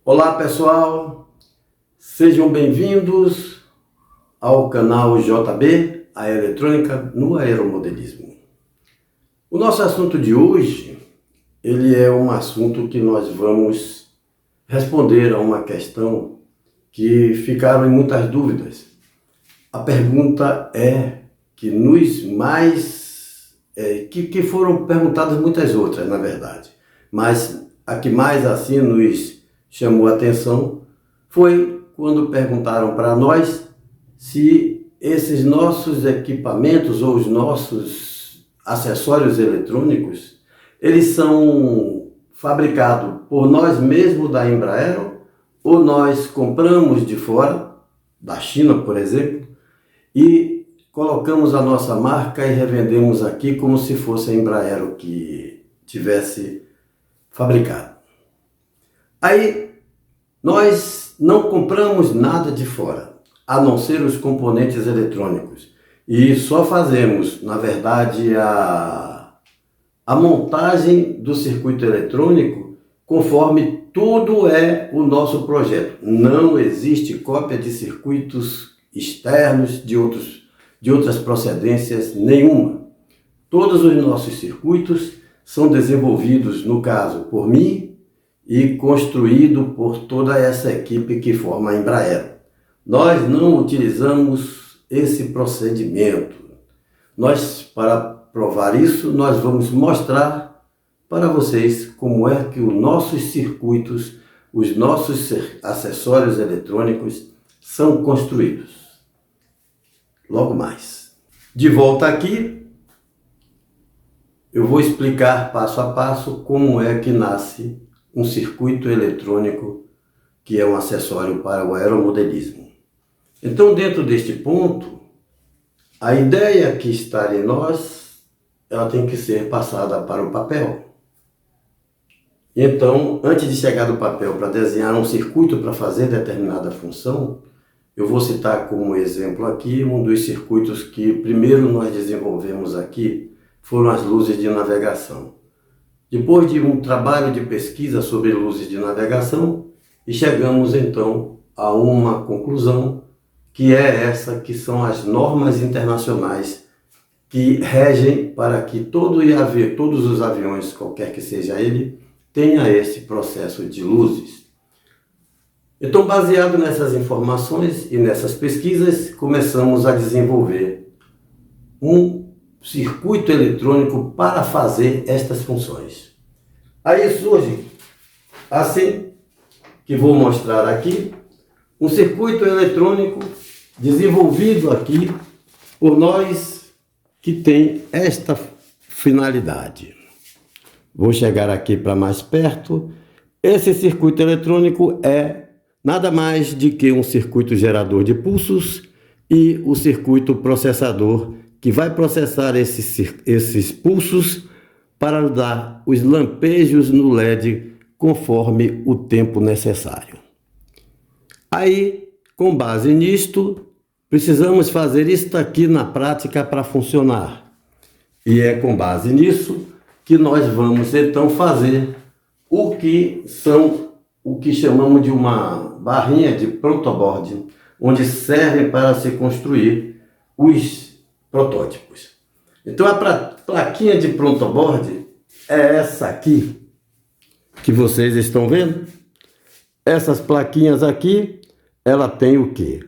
Olá pessoal, sejam bem-vindos ao canal JB, a eletrônica no aeromodelismo. O nosso assunto de hoje, ele é um assunto que nós vamos responder a uma questão que ficaram em muitas dúvidas. A pergunta é que que foram perguntadas muitas outras, na verdade, mas a que mais assim nos chamou a atenção foi quando perguntaram para nós se esses nossos equipamentos ou os nossos acessórios eletrônicos, eles são fabricados por nós mesmos da Embraer ou nós compramos de fora, da China, por exemplo, e colocamos a nossa marca e revendemos aqui como se fosse a Embraer o que tivesse fabricado. Aí, nós não compramos nada de fora, a não ser os componentes eletrônicos. E só fazemos, na verdade, a montagem do circuito eletrônico conforme tudo é o nosso projeto. Não existe cópia de circuitos externos de outras procedências nenhuma. Todos os nossos circuitos são desenvolvidos, no caso, por mim, e construído por toda essa equipe que forma a Embraer. Nós não utilizamos esse procedimento. Para provar isso, nós vamos mostrar para vocês como é que os nossos circuitos, os nossos acessórios eletrônicos são construídos. Logo mais. De volta aqui, eu vou explicar passo a passo como é que nasce um circuito eletrônico que é um acessório para o aeromodelismo. Então, dentro deste ponto, a ideia que está em nós, ela tem que ser passada para o papel. Então, antes de chegar do papel para desenhar um circuito para fazer determinada função, eu vou citar como exemplo aqui um dos circuitos que primeiro nós desenvolvemos aqui, foram as luzes de navegação. Depois de um trabalho de pesquisa sobre luzes de navegação, e chegamos então a uma conclusão, que é essa, que são as normas internacionais que regem para que todos os aviões, qualquer que seja ele, tenha esse processo de luzes. Então, baseado nessas informações e nessas pesquisas, começamos a desenvolver um circuito eletrônico para fazer estas funções. Aí surge, assim que vou mostrar aqui, um circuito eletrônico desenvolvido aqui por nós que tem esta finalidade. Vou chegar aqui para mais perto. Esse circuito eletrônico é nada mais do que um circuito gerador de pulsos e o circuito processador que vai processar esses pulsos para dar os lampejos no LED conforme o tempo necessário. Aí, com base nisto, precisamos fazer isto aqui na prática para funcionar. E é com base nisso que nós vamos então fazer o que chamamos de uma barrinha de protoboard, onde servem para se construir os protótipos. Então a plaquinha de protoboard é essa aqui que vocês estão vendo. Essas plaquinhas aqui, ela tem o quê?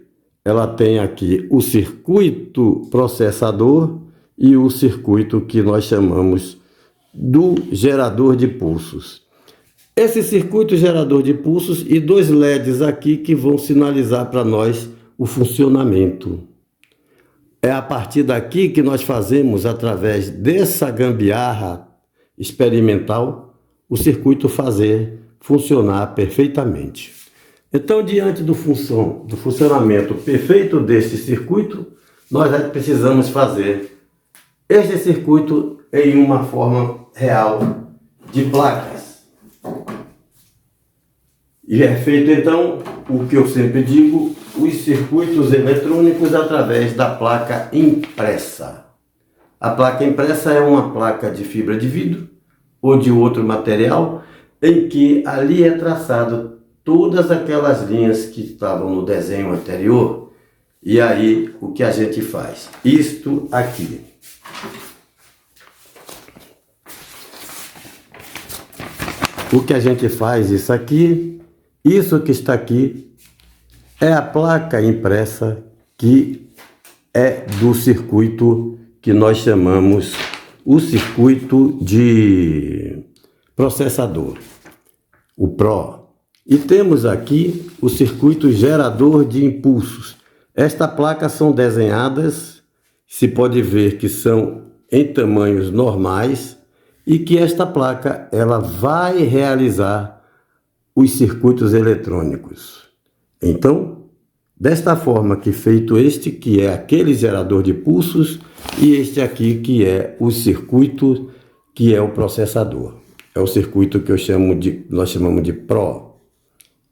Ela tem aqui o circuito processador e o circuito que nós chamamos do gerador de pulsos. Esse circuito gerador de pulsos e dois LEDs aqui que vão sinalizar para nós o funcionamento. É a partir daqui que nós fazemos, através dessa gambiarra experimental, o circuito fazer funcionar perfeitamente. Então, diante do funcionamento perfeito desse circuito, nós precisamos fazer este circuito em uma forma real de placas. E é feito então o que eu sempre digo, os circuitos eletrônicos através da placa impressa. A placa impressa é uma placa de fibra de vidro ou de outro material em que ali é traçado todas aquelas linhas que estavam no desenho anterior. E aí, o que a gente faz? Isto aqui. O que a gente faz, isso aqui, isso que está aqui, é a placa impressa que é do circuito que nós chamamos o circuito de processador, o PRO. E temos aqui o circuito gerador de impulsos. Estas placas são desenhadas, se pode ver que são em tamanhos normais e que esta placa ela vai realizar os circuitos eletrônicos. Então, desta forma que feito este, que é aquele gerador de pulsos, e este aqui que é o circuito que é o processador. É o circuito que nós chamamos de PRO.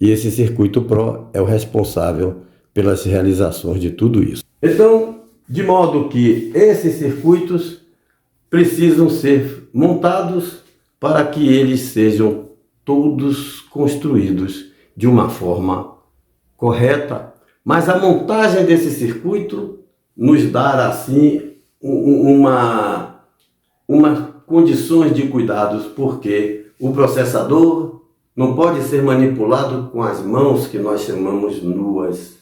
E esse circuito PRO é o responsável pelas realizações de tudo isso. Então, de modo que esses circuitos precisam ser montados para que eles sejam todos construídos de uma forma correta. Mas a montagem desse circuito nos dá, assim, uma condições de cuidados, porque o processador não pode ser manipulado com as mãos que nós chamamos nuas.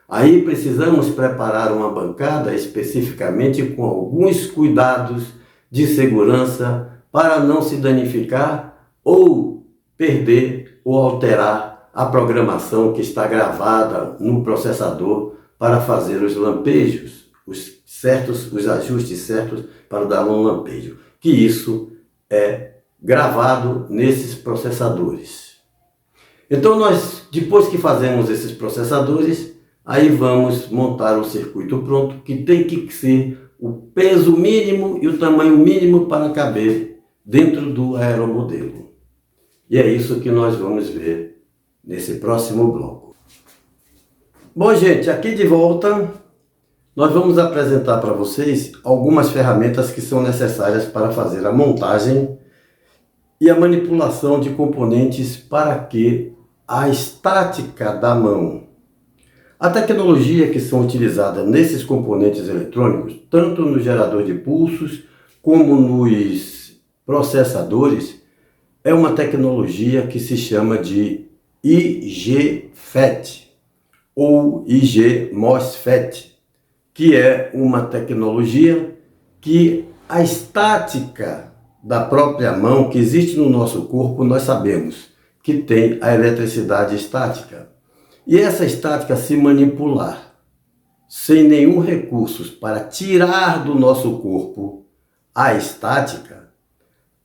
Aí precisamos preparar uma bancada especificamente com alguns cuidados de segurança para não se danificar ou perder ou alterar a programação que está gravada no processador para fazer os lampejos, os ajustes certos para dar um lampejo. Que isso é gravado nesses processadores. Então nós, depois que fazemos esses processadores, aí vamos montar o circuito pronto, que tem que ser o peso mínimo e o tamanho mínimo para caber dentro do aeromodelo. E é isso que nós vamos ver nesse próximo bloco. Bom, gente, aqui de volta, nós vamos apresentar para vocês algumas ferramentas que são necessárias para fazer a montagem e a manipulação de componentes para que a estática da mão. A tecnologia que são utilizadas nesses componentes eletrônicos, tanto no gerador de pulsos como nos processadores, é uma tecnologia que se chama de IGFET ou IG-MOSFET, que é uma tecnologia que a estática da própria mão que existe no nosso corpo, nós sabemos que tem a eletricidade estática. E essa estática, se manipular sem nenhum recurso para tirar do nosso corpo a estática,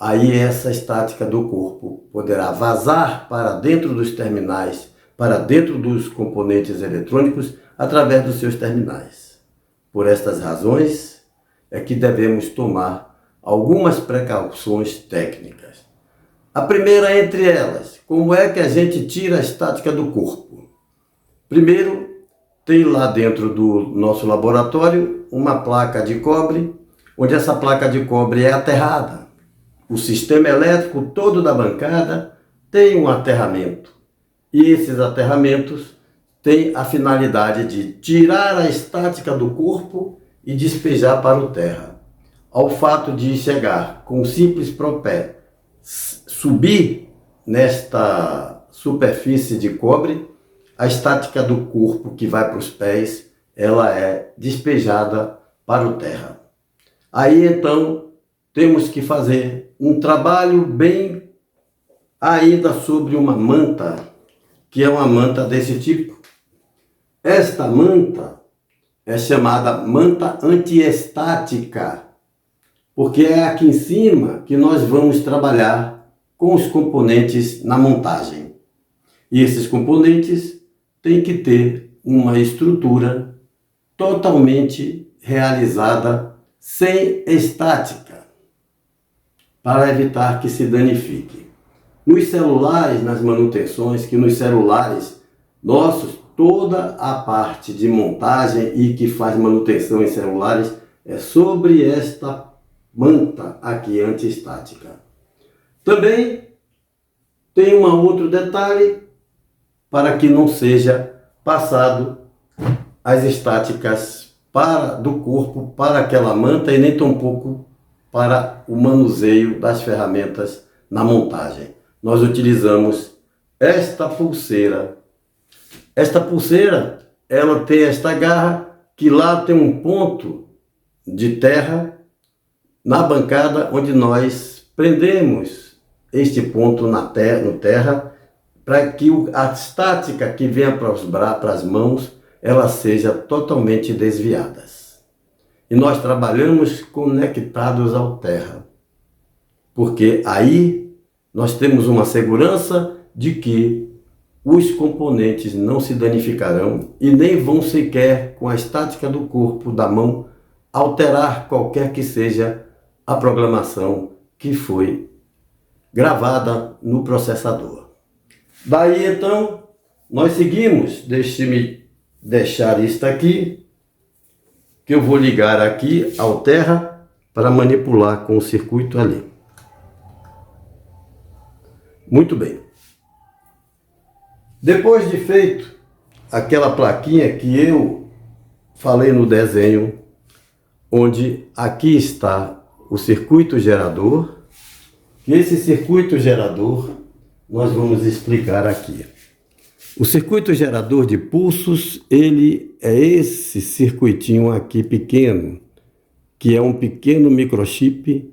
aí essa estática do corpo poderá vazar para dentro dos terminais, para dentro dos componentes eletrônicos, através dos seus terminais. Por estas razões é que devemos tomar algumas precauções técnicas. A primeira entre elas, como é que a gente tira a estática do corpo? Primeiro, tem lá dentro do nosso laboratório uma placa de cobre, onde essa placa de cobre é aterrada. O sistema elétrico todo da bancada tem um aterramento. E esses aterramentos têm a finalidade de tirar a estática do corpo e despejar para o terra. Ao fato de chegar com um simples propé, subir nesta superfície de cobre, a estática do corpo que vai para os pés, ela é despejada para o terra. Aí então temos que fazer um trabalho bem ainda sobre uma manta, que é uma manta desse tipo. Esta manta é chamada manta antiestática, porque é aqui em cima que nós vamos trabalhar com os componentes na montagem. E esses componentes têm que ter uma estrutura totalmente realizada sem estática, para evitar que se danifique. Nos celulares, nas manutenções, que nos celulares nossos, toda a parte de montagem e que faz manutenção em celulares é sobre esta manta aqui antiestática. Também tem um outro detalhe, para que não seja passado as estáticas do corpo para aquela manta e nem tampouco para o manuseio das ferramentas na montagem. Nós utilizamos esta pulseira. Esta pulseira, ela tem esta garra que lá tem um ponto de terra na bancada onde nós prendemos este ponto no terra para que a estática que venha para as mãos, ela seja totalmente desviada. E nós trabalhamos conectados ao terra, porque aí nós temos uma segurança de que os componentes não se danificarão e nem vão sequer, com a estática do corpo, da mão, alterar qualquer que seja a programação que foi gravada no processador. Daí então, nós seguimos. Deixe-me deixar isto aqui, que eu vou ligar aqui ao terra para manipular com o circuito ali. Muito bem. Depois de feito aquela plaquinha que eu falei no desenho, onde aqui está o circuito gerador, e esse circuito gerador nós vamos explicar aqui. O circuito gerador de pulsos, ele é esse circuitinho aqui pequeno, que é um pequeno microchip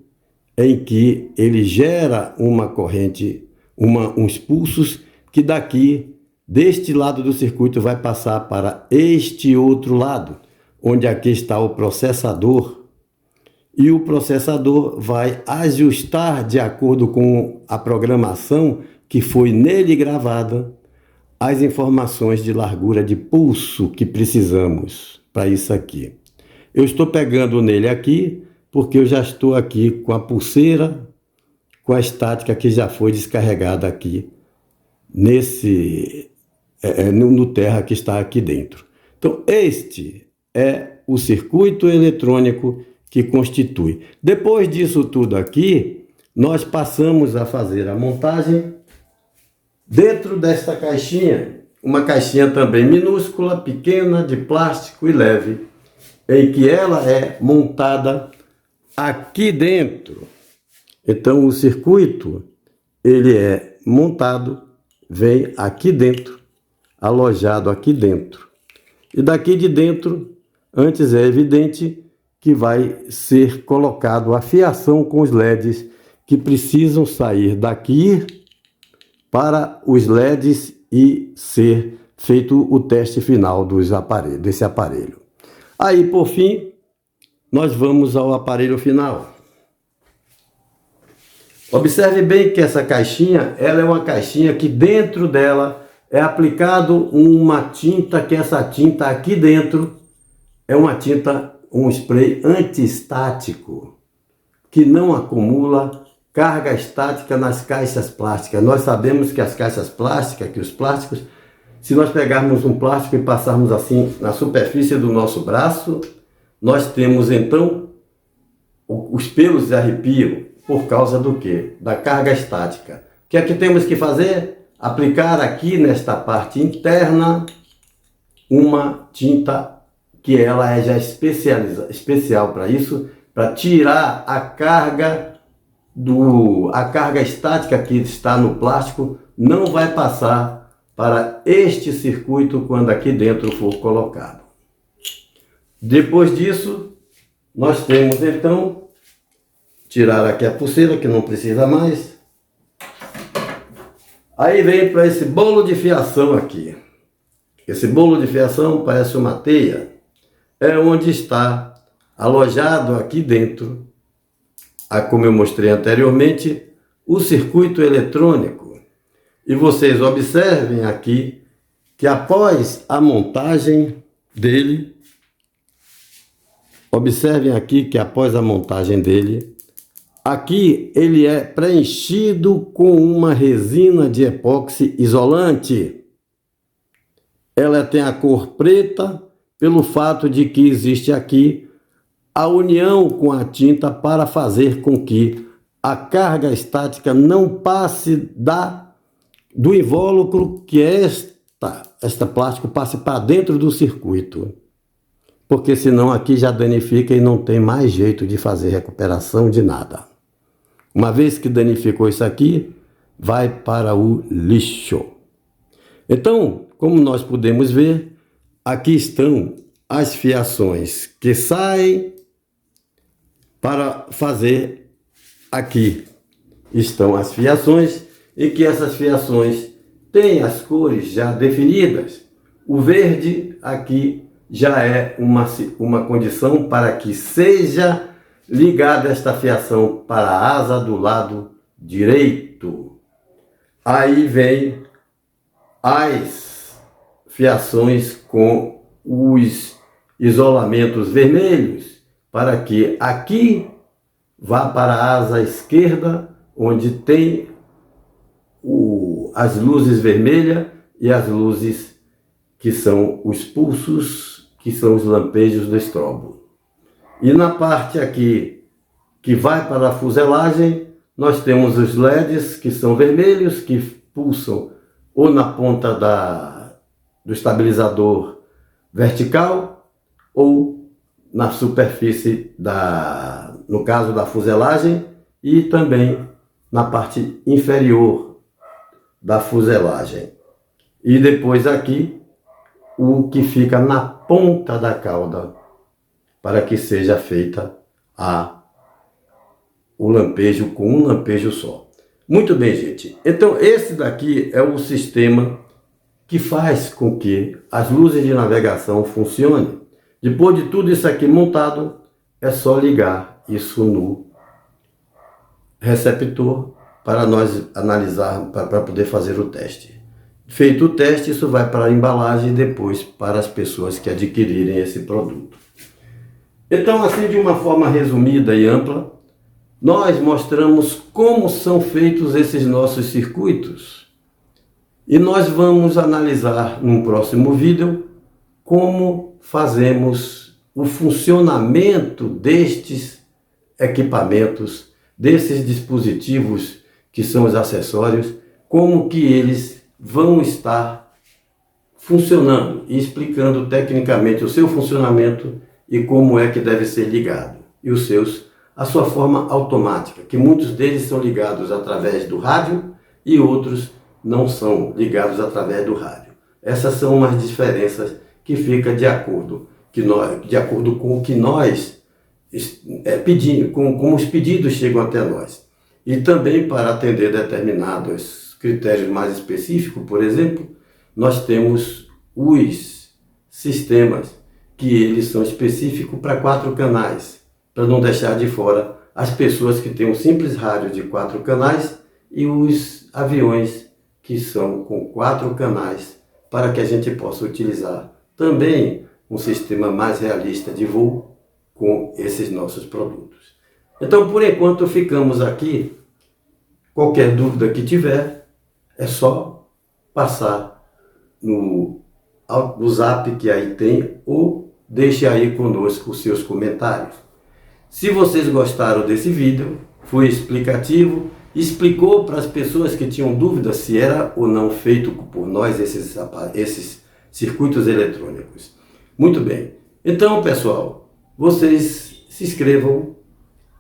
em que ele gera uma corrente, uns pulsos que daqui, deste lado do circuito, vai passar para este outro lado, onde aqui está o processador. E o processador vai ajustar de acordo com a programação que foi nele gravada as informações de largura de pulso que precisamos para isso aqui. Eu estou pegando nele aqui porque eu já estou aqui com a pulseira, com a estática que já foi descarregada aqui no terra que está aqui dentro. Então este é o circuito eletrônico que constitui. Depois disso tudo aqui, nós passamos a fazer a montagem dentro desta caixinha, uma caixinha também minúscula, pequena, de plástico e leve, em que ela é montada aqui dentro. Então o circuito, ele é montado, vem aqui dentro, alojado aqui dentro. E daqui de dentro, antes é evidente que vai ser colocado a fiação com os LEDs que precisam sair daqui para os LEDs e ser feito o teste final desse aparelho. Aí, por fim, nós vamos ao aparelho final. Observe bem que essa caixinha, ela é uma caixinha que dentro dela é aplicado uma tinta, que essa tinta aqui dentro é uma tinta, um spray antiestático, que não acumula carga estática nas caixas plásticas. Nós sabemos que as caixas plásticas, que os plásticos, se nós pegarmos um plástico e passarmos assim na superfície do nosso braço, nós temos então os pelos arrepiam por causa do quê? Da carga estática. O que é que temos que fazer? Aplicar aqui nesta parte interna uma tinta que ela é já especial para isso, para tirar a carga estática que está no plástico, não vai passar para este circuito quando aqui dentro for colocado. Depois disso, nós temos então, tirar aqui a pulseira que não precisa mais. Aí vem para esse bolo de fiação aqui. Esse bolo de fiação parece uma teia. É onde está alojado aqui dentro, como eu mostrei anteriormente, o circuito eletrônico. E vocês observem aqui que após a montagem dele, aqui ele é preenchido com uma resina de epóxi isolante. Ela tem a cor preta pelo fato de que existe aqui a união com a tinta para fazer com que a carga estática não passe do invólucro, que é esta plástico passe para dentro do circuito, porque senão aqui já danifica e não tem mais jeito de fazer recuperação de nada. Uma vez que danificou isso aqui, vai para o lixo. Então, como nós podemos ver, aqui estão as fiações que saem para fazer aqui. Estão as fiações e que essas fiações têm as cores já definidas. O verde aqui já é uma condição para que seja ligada esta fiação para a asa do lado direito. Aí vem as fiações com os isolamentos vermelhos, para que aqui vá para a asa esquerda, onde tem as luzes vermelhas e as luzes que são os pulsos, que são os lampejos do estrobo. E na parte aqui que vai para a fuselagem, nós temos os LEDs que são vermelhos, que pulsam ou na ponta do estabilizador vertical ou na superfície no caso da fuselagem, e também na parte inferior da fuselagem. E depois aqui o que fica na ponta da cauda, para que seja feita o lampejo com um lampejo só. Muito bem, gente. Então esse daqui é o sistema que faz com que as luzes de navegação funcionem. Depois de tudo isso aqui montado, é só ligar isso no receptor para nós analisar, para poder fazer o teste. Feito o teste, isso vai para a embalagem e depois para as pessoas que adquirirem esse produto. Então, assim, de uma forma resumida e ampla, nós mostramos como são feitos esses nossos circuitos. E nós vamos analisar num próximo vídeo como fazemos o funcionamento destes equipamentos, desses dispositivos que são os acessórios, como que eles vão estar funcionando e explicando tecnicamente o seu funcionamento e como é que deve ser ligado. E a sua forma automática, que muitos deles são ligados através do rádio e outros não são ligados através do rádio. Essas são umas diferenças que ficam de acordo com o que nós pedimos, como os pedidos chegam até nós. E também para atender determinados critérios mais específicos, por exemplo, nós temos os sistemas que eles são específicos para 4 canais, para não deixar de fora as pessoas que têm um simples rádio de 4 canais e os aviões que são com 4 canais, para que a gente possa utilizar também um sistema mais realista de voo com esses nossos produtos. Então, por enquanto, ficamos aqui. Qualquer dúvida que tiver, é só passar no zap que aí tem, ou deixe aí conosco os seus comentários. Se vocês gostaram desse vídeo, foi explicativo, explicou para as pessoas que tinham dúvidas se era ou não feito por nós esses circuitos eletrônicos. Muito bem. Então, pessoal, vocês se inscrevam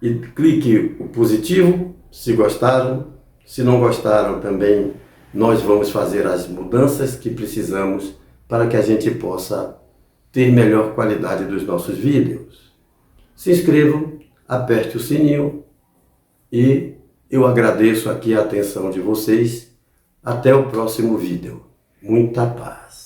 e clique o positivo se gostaram. Se não gostaram também, nós vamos fazer as mudanças que precisamos para que a gente possa ter melhor qualidade dos nossos vídeos. Se inscrevam, aperte o sininho e eu agradeço aqui a atenção de vocês. Até o próximo vídeo. Muita paz.